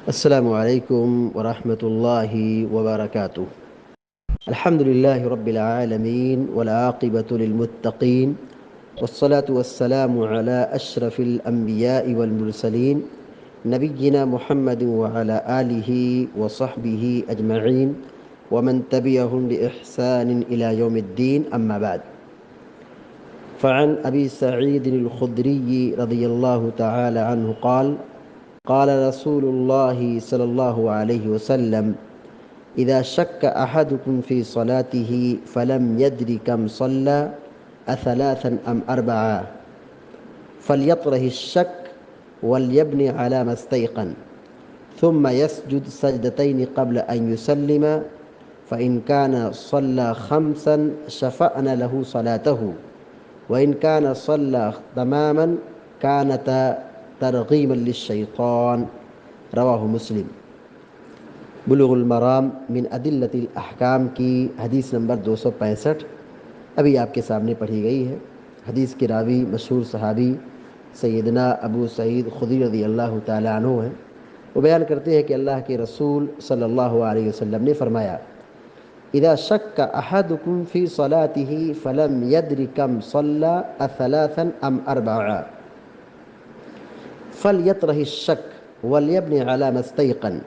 السلام علیکم ورحمۃ اللہ وبرکاتہ۔ الحمد للہ رب العالمین والعاقبۃ للمتقین والصلاة والسلام علی اشرف الانبیاء والمرسلین نبینا محمد وعلی آلہ وصحبہ اجمعین ومن تبعهم بإحسان إلى يوم الدین اما بعد۔ فعن ابی سعید الخدری رضی اللہ تعالی عنہ قال رسول اللہ صلی اللہ علیہ وسلم اذا شک احدکم فی صلاته فلم يدر كم صلى اثلاثا ام اربعا فليطرح الشك وليبني على ما استيقن ثم يسجد سجدتين قبل ان يسلم فإن كان صلى خمسا شفعنا له صلاته وإن كان صلى تماما كانتا ترغیما للشیطان۔ رواہ مسلم۔ بلوغ المرام من ادلۃ الاحکام کی حدیث نمبر 265 ابھی آپ کے سامنے پڑھی گئی ہے۔ حدیث کے راوی مشہور صحابی سیدنا ابو سعید خدری رضی اللہ تعالیٰ عنہ ہیں۔ وہ بیان کرتے ہیں کہ اللہ کے رسول صلی اللہ علیہ وسلم نے فرمایا اذا شک احدکم فی صلاته فلم يدر كم صلى اثلاثا ام اربعا فليطرح الشك وليبني على ما استيقن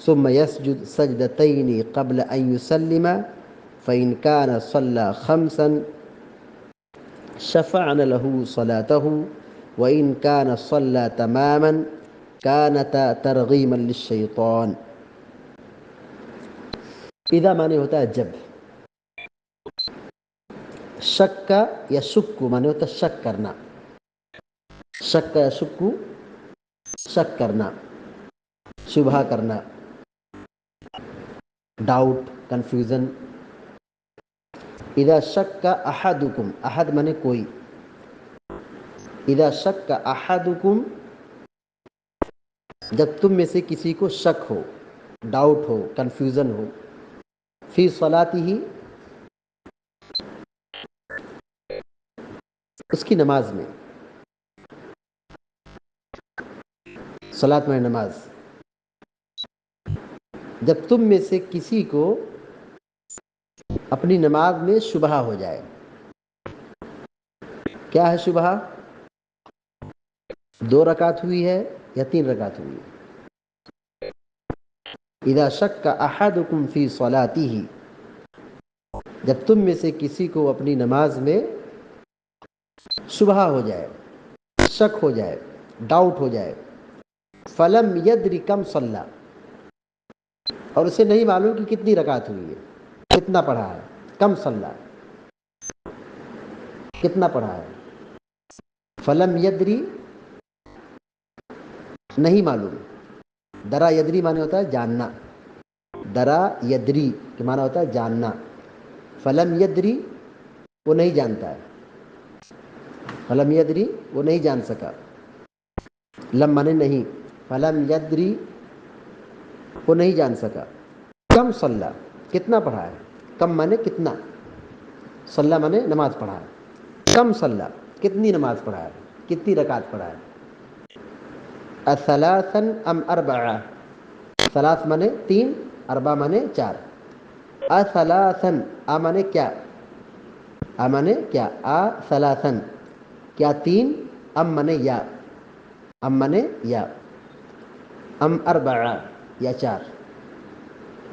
ثم يسجد سجدتين قبل أن يسلم فإن كان صلى خمسا شفعنا له صلاته وإن كان صلى تماما كانتا ترغيما للشيطان۔ اذا معنی ہوتا ہے جب، شک کا یا شک معنی ہوتا ہے شک کرنا، شک کا یا شک شک کرنا، شبہ کرنا، ڈاؤٹ، کنفیوژن۔ اذا شک احدکم، احد مانے کوئی، اذا شک احدکم جب تم میں سے کسی کو شک ہو، ڈاؤٹ ہو، کنفیوژن ہو، فی صلاتہ اس کی نماز میں، صلاۃ میں نماز، جب تم میں سے کسی کو اپنی نماز میں شبہ ہو جائے۔ کیا ہے شبہ؟ 2 رکعت ہوئی ہے یا 3 رکعت ہوئی ہے۔ اذا شک احدکم فی صلاتہ جب تم میں سے کسی کو اپنی نماز میں شبہ ہو جائے، شک ہو جائے، ڈاؤٹ ہو جائے، فلم یدر کم صلی، اور اسے نہیں معلوم کہ کتنی رکعت ہوئی ہے، کتنا پڑھا ہے، کم صلی، کتنا پڑھا ہے، فلم یدری نہیں معلوم، درا یدری معنی ہوتا ہے جاننا، درا یدری کے معنی ہوتا ہے جاننا، فلم یدری وہ نہیں جانتا ہے، فلم یدری وہ نہیں جان سکا، لم مانے نہیں، فلم یدری وہ نہیں جان سکا، کم صلی کتنا پڑھا ہے، کم مانے کتنا، صلی مانے نماز پڑھا ہے، کم صلی کتنی نماز پڑھا ہے، کتنی رکعت پڑھا ہے، اثلاثا ام اربعا، ثلاث مانے 3، اربع مانے 4، اثلاثا ا مانے کیا، ا مانے کیا، اثلاثا کیا 3، ام مانے یا، ام مانے یا، ام اربعا یا 4،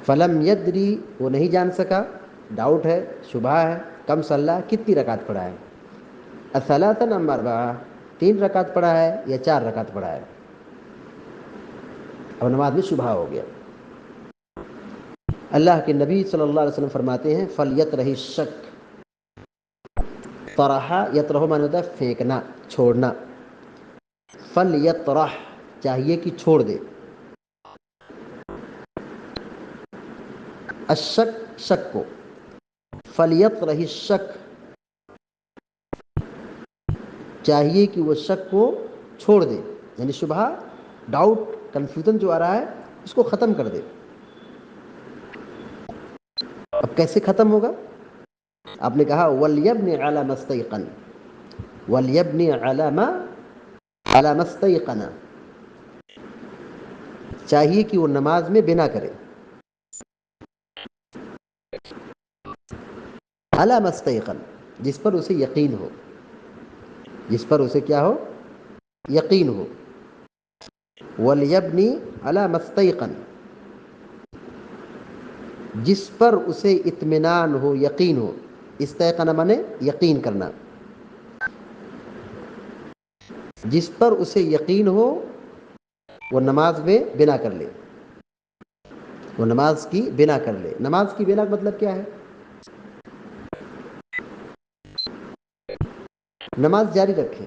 فلم یدری وہ نہیں جان سکا، ڈاؤٹ ہے، شبہ ہے، کم صلی کتنی رکعت پڑھا ہے، اثلاثا ام اربعا 3 رکعت پڑھا ہے یا 4 رکعت پڑھا ہے، اب نماز میں شبہ ہو گیا۔ اللہ کے نبی صلی اللہ علیہ وسلم فرماتے ہیں فلیطرح الشک، طرح یطرح معنی ہوتا ہے پھینکنا، چھوڑنا، فلیطرح چاہیے کہ چھوڑ دے، الشک شک کو، فلیطرح الشک چاہیے کہ وہ شک کو چھوڑ دے، یعنی شبہ، ڈاؤٹ، کنفیوژن جو آ رہا ہے اس کو ختم کر دے۔ اب کیسے ختم ہوگا؟ آپ نے کہا وَلْيَبْنِ عَلَى مَا اسْتَيْقَنَ، وَلْيَبْنِ عَلَى مَا اسْتَيْقَنَ، چاہیے کہ وہ نماز میں بنا کرے علی مستیقن، جس پر اسے یقین ہو، جس پر اسے کیا ہو، یقین ہو. ولیبنی علی مستیقن، جس پر اسے اطمینان ہو، یقین ہو. استیقن مانے یقین کرنا. جس پر اسے یقین ہو وہ نماز میں بنا کر لے، وہ نماز کی بنا کر لے. نماز کی بنا کا مطلب کیا ہے؟ نماز جاری رکھے،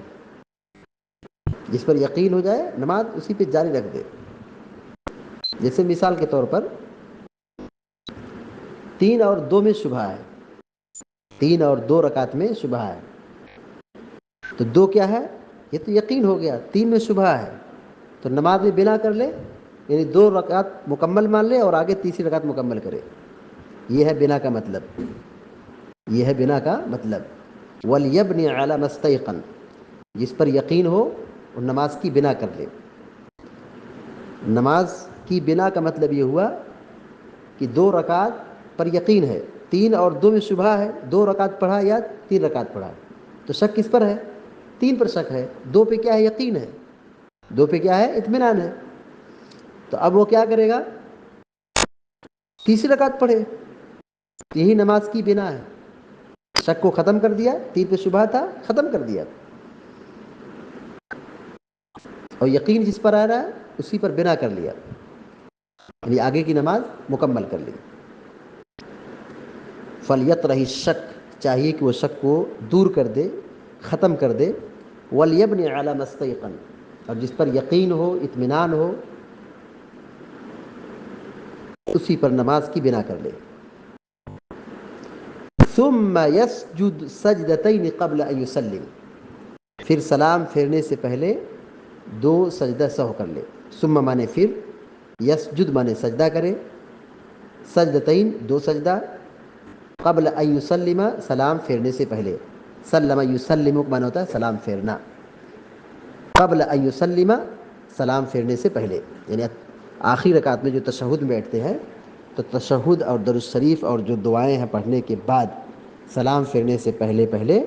جس پر یقین ہو جائے نماز اسی پہ جاری رکھ دے. جیسے مثال کے طور پر 3 اور 2 میں شبہ ہے، 3 اور 2 رکعت میں شبہ ہے، تو 2 کیا ہے؟ یہ تو یقین ہو گیا. 3 میں شبہ ہے تو نماز میں بنا کر لے، یعنی 2 رکعت مکمل مان لے اور آگے تیسری رکعت مکمل کرے. یہ ہے بنا کا مطلب، یہ ہے بنا کا مطلب. وَلْيَبْنِ عَلَى مَسْتَيْقَنَ، جس پر یقین ہو اور نماز کی بنا کر لے. نماز کی بنا کا مطلب یہ ہوا کہ 2 رکعت پر یقین ہے، 3 اور 2 میں شبہ ہے، 2 رکعت پڑھا یا 3 رکعت پڑھا، تو شک کس پر ہے؟ 3 پر شک ہے. 2 پہ کیا ہے؟ یقین ہے. 2 پہ کیا ہے؟ اطمینان ہے. تو اب وہ کیا کرے گا؟ تیسری رکعت پڑھے. یہی نماز کی بنا ہے. شک کو ختم کر دیا، 3 پہ شبہ تھا ختم کر دیا، اور یقین جس پر آ رہا ہے اسی پر بنا کر لیا، یعنی آگے کی نماز مکمل کر لی. فَلْيَطْرَحِ الشَّكَّ، چاہیے کہ وہ شک کو دور کر دے، ختم کر دے. وَلْيَبْنِ عَلَى مَسْتَيْقَنَ، اور جس پر یقین ہو، اطمینان ہو، اسی پر نماز کی بنا کر لے. ثُمَّ يَسْجُدْ سَجْدَتَيْنِ قَبْلَ أَن يُسَلِّمَ، پھر سلام پھیرنے سے پہلے 2 سجدہ سہو کر لے. ثم مانے پھر، یسجد مانے سجدہ کرے، سجدتین 2 سجدہ، قبل ان یسلم سلام پھیرنے سے پہلے. سلم یسلم کا معنی ہوتا ہے سلام پھیرنا. قبل ان یسلم سلام پھیرنے سے پہلے، یعنی آخری رکعت میں جو تشہد میں بیٹھتے ہیں تو تشہد اور درود شریف اور جو دعائیں ہیں پڑھنے کے بعد سلام پھیرنے سے پہلے پہلے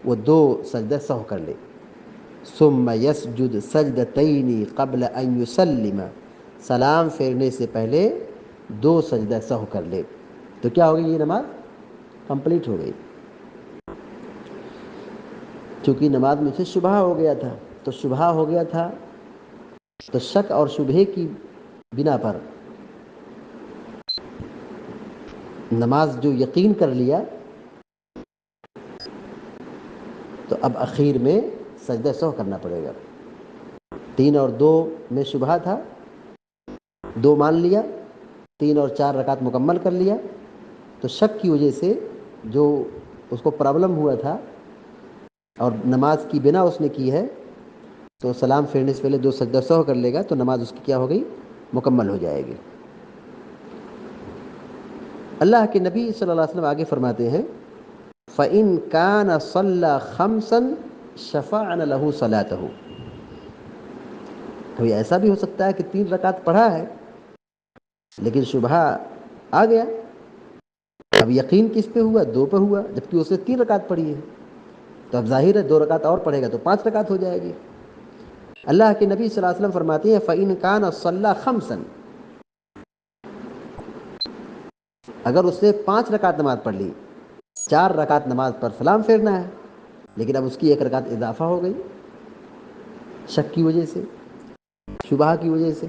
وہ 2 سجدہ سہو کر لے. ثم یسجد سجدتین قبل ان یسلم، سلام پھیرنے سے پہلے 2 سجدہ سہو کر لے. تو کیا ہوگی؟ یہ نماز کمپلیٹ ہو گئی. چونکہ نماز میں سے شبہ ہو گیا تھا، تو شبہ ہو گیا تھا تو شک اور شبہے کی بنا پر نماز جو یقین کر لیا تو اب اخیر میں سجدہ سہو کرنا پڑے گا. 3 اور 2 میں شبہ تھا، 2 مان لیا، 3 اور 4 رکعت مکمل کر لیا، تو شک کی وجہ سے جو اس کو پرابلم ہوا تھا اور نماز کی بنا اس نے کی ہے، تو سلام پھیرنے سے پہلے 2 سجدہ سہو کر لے گا تو نماز اس کی کیا ہو گئی؟ مکمل ہو جائے گی. اللہ کے نبی صلی اللہ علیہ وسلم آگے فرماتے ہیں فَإِن كَانَ صَلَّى خَمْسًا شَفَعْنَ لَهُ صَلَاتَهُ. ابھی ایسا بھی ہو سکتا ہے کہ 3 رکعت پڑھا ہے لیکن شبہ آ گیا. اب یقین کس پہ ہوا؟ 2 پہ ہوا، جبکہ اس نے 3 رکعت پڑھی ہے. تو اب ظاہر ہے 2 رکعت اور پڑھے گا تو 5 رکعت ہو جائے گی. اللہ کے نبی صلی اللہ علیہ وسلم فرماتے ہیں فَإِن كَانَ صَلَّى خَمْسًا، اگر اس نے 5 رکعت نماز پڑھ لی، 4 رکعت نماز پر سلام پھیرنا ہے، لیکن اب اس کی 1 رکعت اضافہ ہو گئی شک کی وجہ سے، شبہ کی وجہ سے.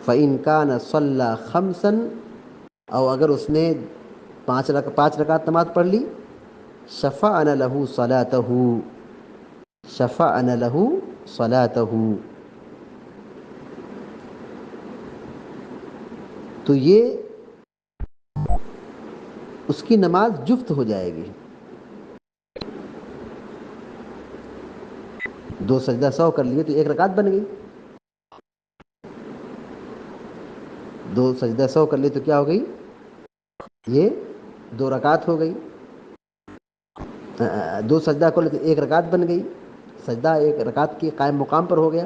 فَإِن كَانَ صَلَّى خَمْسًا، اور اگر اس نے 5 رکعت نماز پڑھ لی، شَفَعْنَ لَهُ صَلَاتَهُ، شَفَعْنَ لَهُ صَلَاتَهُ، تو یہ اس کی نماز جفت ہو جائے گی. 2 سجدہ سہو کر لیے تو 1 رکعت بن گئی. 2 سجدہ سہو کر لیے تو کیا ہو گئی؟ یہ 2 رکعت ہو گئی. 2 سجدہ کر لیے تو 1 رکعت بن گئی. سجدہ 1 رکعت کے قائم مقام پر ہو گیا.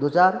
2 4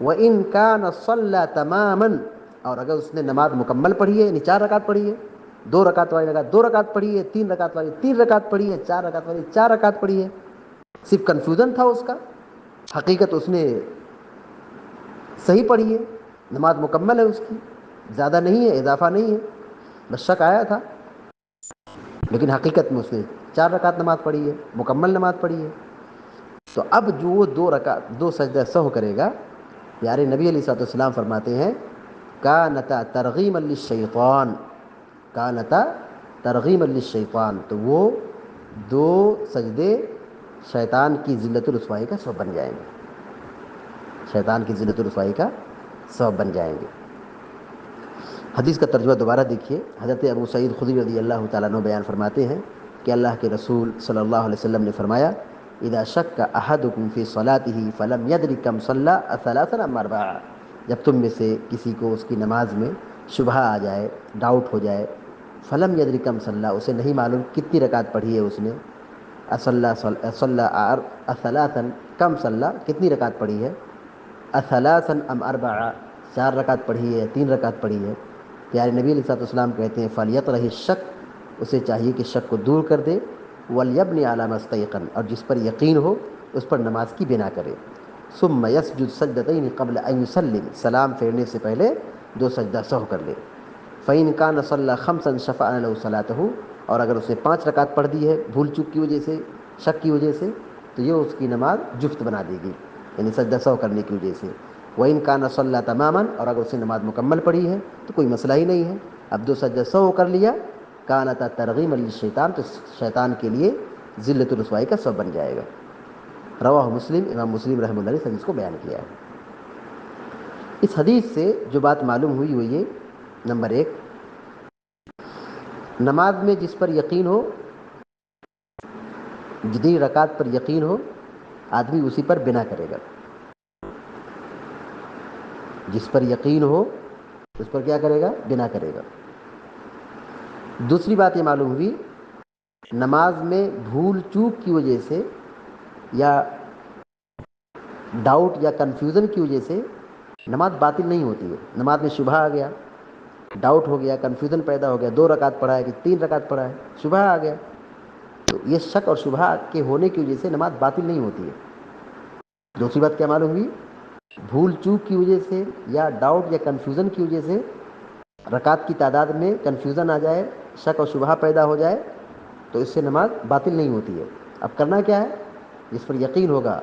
وَإِن كَانَ صَلَّى تَمَامًا، اور اگر اس نے نماز مکمل پڑھی ہے، یعنی 4 رکعت پڑھی ہے، 2 رکعت والی رکعت 2 رکعت پڑھی ہے، 3 رکعت والی 3 رکعت پڑھی ہے، 4 رکعت والی 4 رکعت پڑھی ہے، صرف کنفیوژن تھا اس کا، حقیقت اس نے صحیح پڑھی ہے، نماز مکمل ہے اس کی، زیادہ نہیں ہے، اضافہ نہیں ہے، بس شک آیا تھا، لیکن حقیقت میں اس نے 4 رکعت نماز پڑھی ہے، مکمل نماز پڑھی ہے. تو اب جو وہ 2 رکعت 2 سجدہ سہو کرے گا، پیارے نبی علیہ الصلوۃ والسلام فرماتے ہیں کانتا ترغیما للشیطان، کانتا ترغیما للشیطان، تو وہ 2 سجدے شیطان کی ذلت الرسوائی کا سبب بن جائیں گے، شیطان کی ذلت الرسوائی کا سبب بن جائیں گے. حدیث کا ترجمہ دوبارہ دیکھیے. حضرت ابو سعید خدری رضی اللہ تعالیٰ عنہ بیان فرماتے ہیں کہ اللہ کے رسول صلی اللہ علیہ وسلم نے فرمایا اذا شک احدکم فی صلاته فلم یدر کم صلی ثلاثا ام اربعا، جب تم میں سے کسی کو اس کی نماز میں شبہ آ جائے، ڈاؤٹ ہو جائے، فلم یدر کم صلی، اسے نہیں معلوم کتنی رکعت پڑھی ہے اس نے، صلی ثلاثا، کم صلی کتنی رکعت پڑھی ہے، اثلاثا ام اربعا، 4 رکعت پڑھی ہے، 3 رکعت پڑھی ہے. پیارے نبی علیہ الصلوۃ والسلام کہتے ہیں فلیطرح الشک، اسے چاہیے کہ شک کو دور کر دے، ولیبنی علی ما استیقن، اور جس پر یقین ہو اس پر نماز کی بنا کرے. ثم یسجد سجدتین قبل ان یسلم، سلام پھیرنے سے پہلے 2 سجدہ سہو کر لے. فإن كان صلى خمسا شفع له صلاته، اور اگر اس نے 5 رکعت پڑھ دی ہے بھول چوک کی وجہ سے، شک کی وجہ سے، تو یہ اس کی نماز جفت بنا دے گی، یعنی سجدہ سہو کرنے کی وجہ سے. وإن كان صلى تماما، اور اگر اس نے نماز مکمل پڑھی ہے تو کوئی مسئلہ ہی نہیں ہے، اب 2 سجدہ سہو کر لیا، کانتا ترغیما للشیطان، تو شیطان کے لیے ذلت الرسوائی کا سبب بن جائے گا. رواہ مسلم، امام مسلم رحمہ اللہ نے اس حدیث کو بیان کیا ہے. اس حدیث سے جو بات معلوم ہوئی وہ یہ، نمبر 1، نماز میں جس پر یقین ہو، جتنی رکعت پر یقین ہو، آدمی اسی پر بنا کرے گا. جس پر یقین ہو اس پر کیا کرے گا، بنا کرے گا. دوسری بات یہ معلوم ہوئی، نماز میں بھول چوک کی وجہ سے یا ڈاؤٹ یا کنفیوژن کی وجہ سے نماز باطل نہیں ہوتی ہے. نماز میں شبہ آ گیا، ڈاؤٹ ہو گیا، کنفیوژن پیدا ہو گیا، 2 رکعت پڑھا ہے کہ 3 رکعت پڑھا ہے، شبہ آ گیا، تو یہ شک اور شبہ کے ہونے کی وجہ سے نماز باطل نہیں ہوتی ہے. دوسری بات کیا معلوم ہوئی، بھول چوک کی وجہ سے یا ڈاؤٹ یا کنفیوژن کی وجہ سے رکعت کی تعداد میں کنفیوژن آ جائے، شک اور شبہ پیدا ہو جائے، تو اس سے نماز باطل نہیں ہوتی ہے. اب کرنا کیا ہے، جس پر یقین ہوگا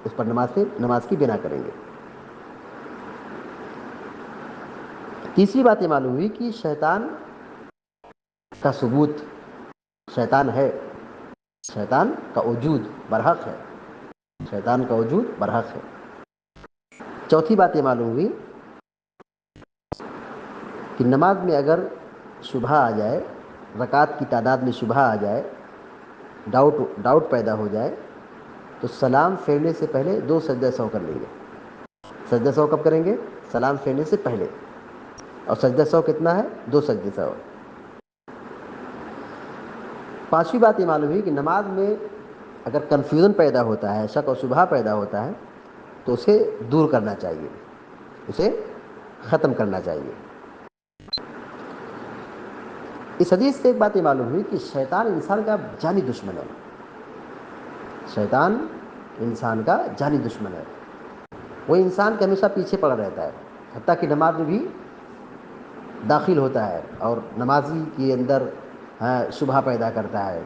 اس پر نماز کی بنا کریں گے. تیسری بات یہ معلوم ہوئی کہ شیطان کا ثبوت، شیطان ہے، شیطان کا وجود برحق ہے، شیطان کا وجود برحق ہے. چوتھی بات یہ معلوم ہوئی کہ نماز میں اگر شبہ آ جائے، رکعت کی تعداد میں شبہ آ جائے، ڈاؤٹ پیدا ہو جائے، تو سلام پھیرنے سے پہلے 2 سجدہ سہو کر لیں گے. سجدہ سہو کب کریں گے، سلام پھیرنے سے پہلے، اور سجدہ سہو کتنا ہے، 2 سجدہ سہو. پانچویں بات یہ معلوم ہوئی کہ نماز میں اگر کنفیوژن پیدا ہوتا ہے، شک اور شبہ پیدا ہوتا ہے، تو اسے دور کرنا چاہیے، اسے ختم کرنا چاہیے. اس حدیث سے ایک بات یہ معلوم ہوئی کہ شیطان انسان کا جانی دشمن ہے. شیطان انسان کا جانی دشمن ہے، وہ انسان کے ہمیشہ پیچھے پڑا رہتا ہے، حتیٰ کہ نماز میں بھی داخل ہوتا ہے اور نمازی کے اندر شبہ پیدا کرتا ہے،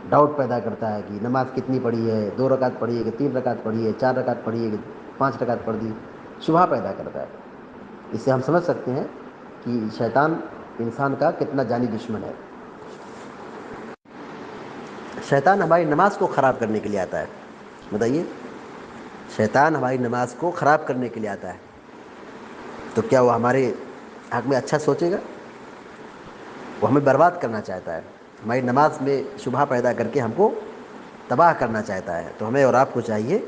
ڈاؤٹ پیدا کرتا ہے کہ نماز کتنی پڑھی ہے، 2 رکعت پڑھی ہے کہ 3 رکعت پڑھی ہے، 4 رکعت پڑھی ہے کہ 5 رکعت پڑھ دی، شبہ پیدا کرتا ہے. اس سے ہم سمجھ سکتے ہیں کہ شیطان انسان کا کتنا جانی دشمن ہے. شیطان ہماری نماز کو خراب کرنے کے لیے آتا ہے. بتائیے، شیطان ہماری نماز کو خراب کرنے کے لیے آتا ہے، تو کیا وہ ہمارے حق میں اچھا سوچے گا؟ وہ ہمیں برباد کرنا چاہتا ہے، ہماری نماز میں شبہ پیدا کر کے ہم کو تباہ کرنا چاہتا ہے. تو ہمیں اور آپ کو چاہیے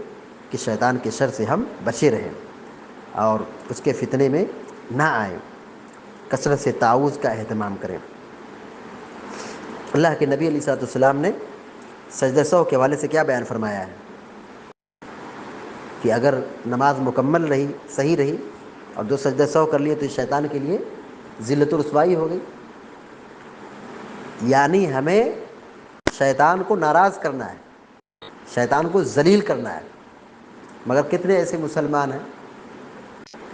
کہ شیطان کے شر سے ہم بچے رہیں اور اس کے فتنے میں نہ آئیں، کثرت سے تعوذ کا اہتمام کریں. اللہ کے نبی علیہ الصلوۃ والسلام نے سجدہ سہو کے حوالے سے کیا بیان فرمایا ہے؟ کہ اگر نماز مکمل رہی، صحیح رہی، اور 2 سجدہ سہو کر لیے تو شیطان کے لیے ذلت و رسوائی ہو گئی. یعنی ہمیں شیطان کو ناراض کرنا ہے، شیطان کو ذلیل کرنا ہے. مگر کتنے ایسے مسلمان ہیں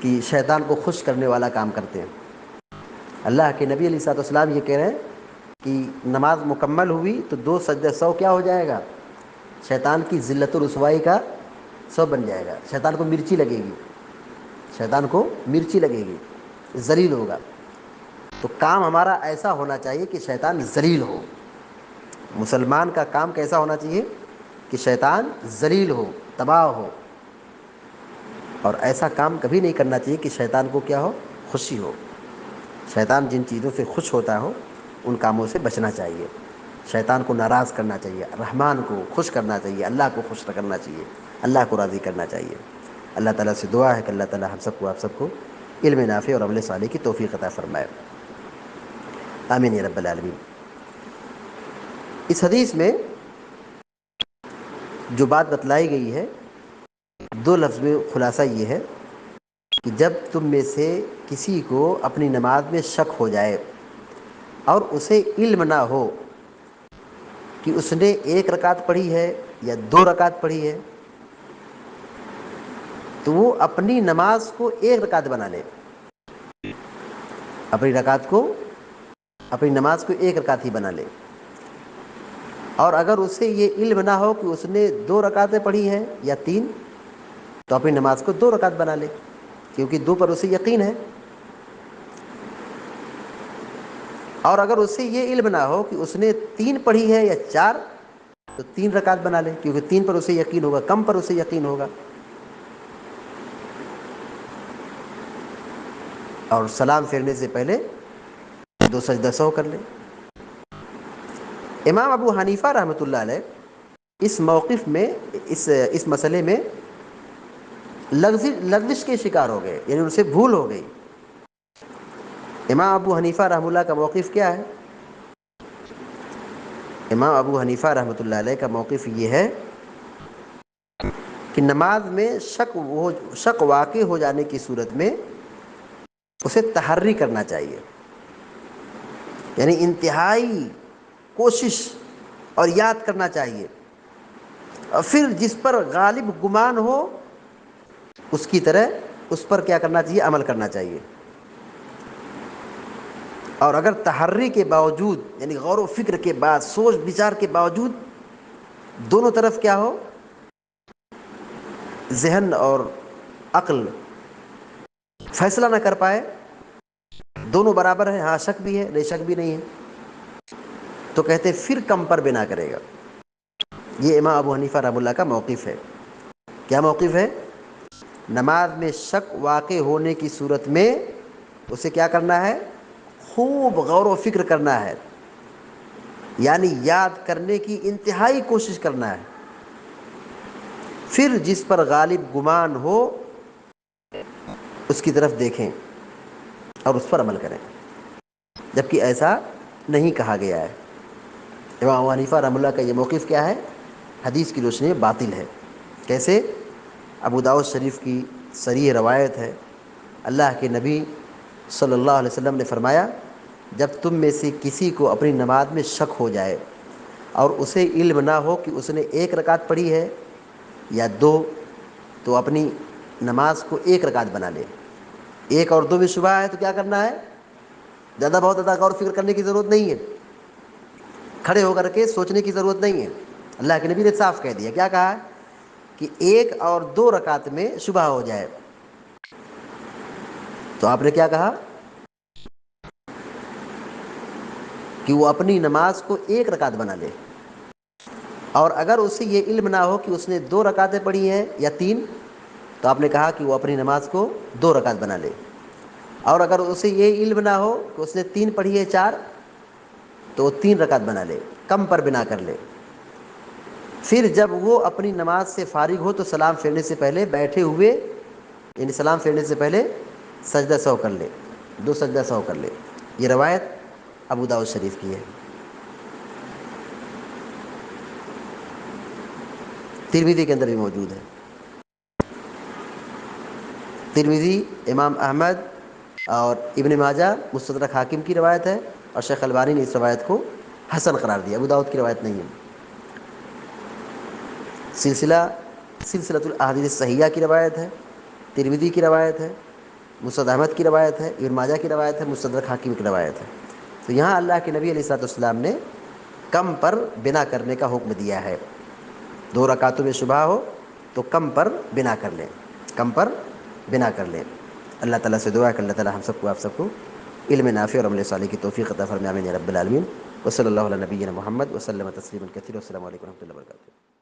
کہ شیطان کو خوش کرنے والا کام کرتے ہیں. اللہ کے نبی علیہ الصلوۃ والسلام یہ کہہ رہے ہیں کہ نماز مکمل ہوئی تو 2 سجدہ سہو کیا ہو جائے گا؟ شیطان کی ذلت و رسوائی کا سبب بن جائے گا. شیطان کو مرچی لگے گی، شیطان کو مرچی لگے گی، ذلیل ہوگا. تو کام ہمارا ایسا ہونا چاہیے کہ شیطان ذلیل ہو. مسلمان کا کام کیسا ہونا چاہیے کہ شیطان ذلیل ہو، تباہ ہو. اور ایسا کام کبھی نہیں کرنا چاہیے کہ شیطان کو کیا ہو؟ خوشی ہو. شیطان جن چیزوں سے خوش ہوتا ہو ان کاموں سے بچنا چاہیے. شیطان کو ناراض کرنا چاہیے، رحمان کو خوش کرنا چاہیے، اللہ کو خوش کرنا چاہیے، اللہ کو راضی کرنا چاہیے. اللہ تعالیٰ سے دعا ہے کہ اللہ تعالیٰ ہم سب کو، آپ سب کو علم نافع اور عمل صالح کی توفیق عطا فرمائے. آمین یا رب العالمین. اس حدیث میں جو بات بتلائی گئی ہے، 2 لفظ میں خلاصہ یہ ہے کہ جب تم میں سے کسی کو اپنی نماز میں شک ہو جائے اور اسے علم نہ ہو کہ اس نے 1 رکعت پڑھی ہے یا 2 رکعت پڑھی ہے، تو وہ اپنی نماز کو 1 رکعت بنا لے. اپنی رکعت کو، اپنی نماز کو 1 رکعت ہی بنا لے. اور اگر اسے یہ علم نہ ہو کہ اس نے 2 رکعتیں پڑھی ہیں یا 3، تو اپنی نماز کو 2 رکعت بنا لے، کیونکہ 2 پر اسے یقین ہے. اور اگر اسے یہ علم نہ ہو کہ اس نے 3 پڑھی ہے یا 4، تو 3 رکعت بنا لے، کیونکہ 3 پر اسے یقین ہوگا، کم پر اسے یقین ہوگا. اور سلام پھیرنے سے پہلے 2 سجدہ سہو کر لے. امام ابو حنیفہ رحمۃ اللہ علیہ اس موقف میں، اس مسئلے میں لغزش کے شکار ہو گئے، یعنی ان سے بھول ہو گئی. امام ابو حنیفہ رحمۃ اللہ کا موقف کیا ہے؟ امام ابو حنیفہ رحمۃ اللہ علیہ کا موقف یہ ہے کہ نماز میں شک واقع ہو جانے کی صورت میں اسے تحری کرنا چاہیے، یعنی انتہائی کوشش اور یاد کرنا چاہیے. اور پھر جس پر غالب گمان ہو اس کی طرح اس پر کیا کرنا چاہیے؟ عمل کرنا چاہیے. اور اگر تحری کے باوجود، یعنی غور و فکر کے بعد، سوچ بچار کے باوجود دونوں طرف کیا ہو، ذہن اور عقل فیصلہ نہ کر پائے، دونوں برابر ہیں، ہاں شک بھی ہے نہیں شک بھی نہیں ہے، تو کہتے پھر کم پر بنا کرے گا. یہ امام ابو حنیفہ رحمۃ اللہ کا موقف ہے. کیا موقف ہے؟ نماز میں شک واقع ہونے کی صورت میں اسے کیا کرنا ہے؟ خوب غور و فکر کرنا ہے، یعنی یاد کرنے کی انتہائی کوشش کرنا ہے. پھر جس پر غالب گمان ہو اس کی طرف دیکھیں اور اس پر عمل کریں، جبکہ ایسا نہیں کہا گیا ہے. امام ابو حنیفہ رحمۃ اللہ کا یہ موقف کیا ہے؟ حدیث کی روشنی میں باطل ہے. کیسے؟ ابو داؤد شریف کی صریح روایت ہے، اللہ کے نبی صلی اللہ علیہ وسلم نے فرمایا، جب تم میں سے کسی کو اپنی نماز میں شک ہو جائے اور اسے علم نہ ہو کہ اس نے 1 رکعت پڑھی ہے یا 2، تو اپنی نماز کو 1 رکعت بنا لے. 1 اور 2 میں شبہ ہے تو کیا کرنا ہے؟ بہت زیادہ غور و فکر کرنے کی ضرورت نہیں ہے، کھڑے ہو کر کے سوچنے کی ضرورت نہیں ہے. اللہ کے نبی نے صاف کہہ دیا، کیا کہا؟ کہ 1 اور 2 رکعت میں شبہ ہو جائے تو آپ نے کیا کہا؟ کہ وہ اپنی نماز کو 1 رکعت بنا لے. اور اگر اسے یہ علم نہ ہو کہ اس نے 2 رکعتیں پڑھی ہیں یا 3، تو آپ نے کہا کہ وہ اپنی نماز کو 2 رکعت بنا لے. اور اگر اسے یہ علم نہ ہو کہ اس نے 3 پڑھی ہے 4، تو وہ 3 رکعت بنا لے، کم پر بنا کر لے. پھر جب وہ اپنی نماز سے فارغ ہو تو سلام پھیرنے سے پہلے بیٹھے ہوئے، یعنی سلام پھیرنے سے پہلے سجدہ سہو کر لے، 2 سجدہ سہو کر لے. یہ روایت ابو داؤد شریف کی ہے. ترمذی کے اندر بھی موجود ہے. ترمذی، امام احمد اور ابن ماجہ مستدرک حاکم کی روایت ہے، اور شیخ البانی نے اس روایت کو حسن قرار دیا، ابو داؤد کی روایت نہیں ہے۔ سلسلۃ الاحادیث الصحیحہ کی روایت ہے، ترمذی کی روایت ہے، مسند احمد کی روایت ہے، ابن ماجہ کی روایت ہے، مستدرک حاکم کی روایت ہے۔ تو یہاں اللہ کے نبی علیہ الصلوۃ والسلام نے کم پر بنا کرنے کا حکم دیا ہے، 2 رکعتوں میں شبہ ہو تو کم پر بنا کر لیں، کم پر بنا کر لیں۔ اللہ تعالیٰ سے دعا ہے کہ اللہ تعالیٰ ہم سب کو، آپ سب کو علم نافع اور عمل صالح کی توفیق عطا فرمائے، آمین یا رب العالمین۔ وصلی اللہ علی نبینا محمد وسلم تسلیما کثیرا، والسلام علیکم و رحمۃ اللہ وبرکاتہ۔